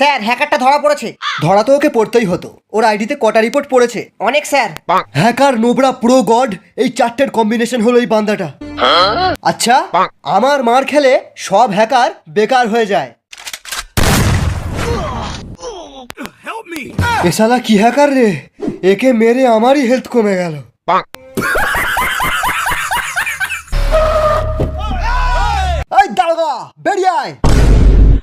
Sir হ্যাকারটা ধরা পড়েছে। ধরা তো ওকে পড়তেই হতো, ওর আইডিতে কটা রিপোর্ট পড়েছে? অনেক sir. Hacker, Nubra, pro, god, এই চারটের কম্বিনেশন হলো এই বান্দাটা। আচ্ছা, আমার মার খেলে সব হ্যাকার বেকার হয়ে যায়। এ শালা কি হ্যাকার রে, একে মেরে আমারই হেলথ কমে গেল। এই দারোগা, বেরিয়ে আয়।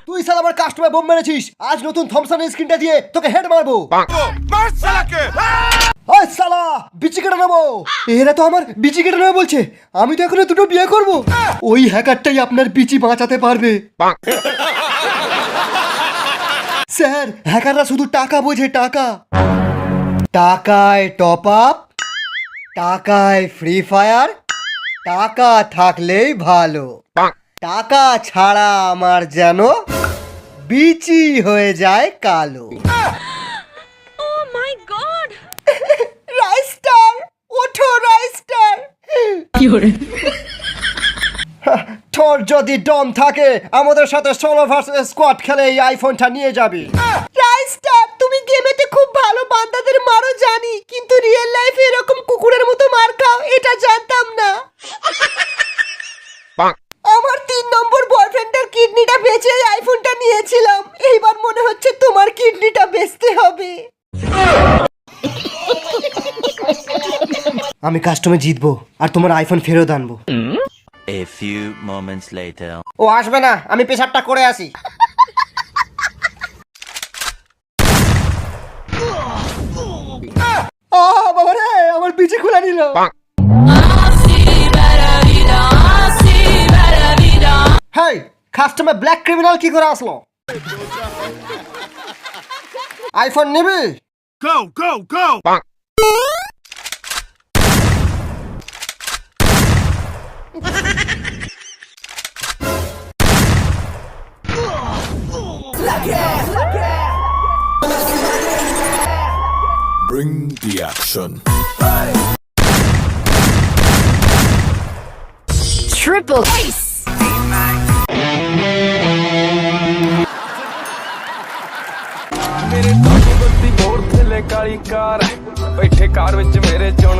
তুই শালা আমার কাস্টমার বোম মেরেছিস, আজ নতুন থমসনের স্ক্রিনটা দিয়ে তোকে হেড মারবো। ওই শালা, বিচি কেটে নেবো। এরা তো আমার বিচি কেটে নেবে বলছে, আমি তো এখনো দুটো বিয়ে করব। ওই হ্যাকারটাই আপনার বিচি বাঁচাতে পারবে। স্যার, হ্যাকাররা শুধু টাকা বোঝে, টাকা। টাকায় টপ আপ, টাকায় ফ্রি ফায়ার, টাকা থাকলেই ভালো। টাকা ছাড়া আমার যেন বিচি হয়ে যায় কালো। Oh my god! রাইস্টার, ওঠো রাইস্টার। তোর যদি দম থাকে আমাদের সাথে সোলো ভার্সেস স্কোয়াড খেলে এই আইফোনটা নিয়ে যাবি। রাইস্টার, তুমি গেমেতে খুব ভালো বান্দাদের মারো জানি, কিন্তু রিয়েল লাইফে এরকম কুকুরের মতো মার খাও এটা জানতাম না। আমার 3 নম্বর বয়ফ্রেন্ডের কিডনিটা বেচে এই আইফোনটা নিয়েছিলাম, এইবার মনে হচ্ছে তোমার কিডনিটা বেচতে হবে। আমি কাস্টমে জিতবো আর তোমার আইফোন ফেরত আনবো। A few moments later. ও আসবে না, আমি পেশাবটা করে আসি। বাবা রে, আমার বিচি খুলে নিল। হেই, কাস্টমে ব্ল্যাক ক্রিমিনাল কি করে আসলো? আইফোন নিবি? Go, go, go! Bring the action. Triple ace! ਮੇਰੇ ਤੋਂ ਬੱਤੀ ਮੋੜ ਥੱਲੇ ਕਾਲੀ ਕਾਰ ਬੈਠੇ ਕਾਰ ਵਿੱਚ ਮੇਰੇ ਚੋਣ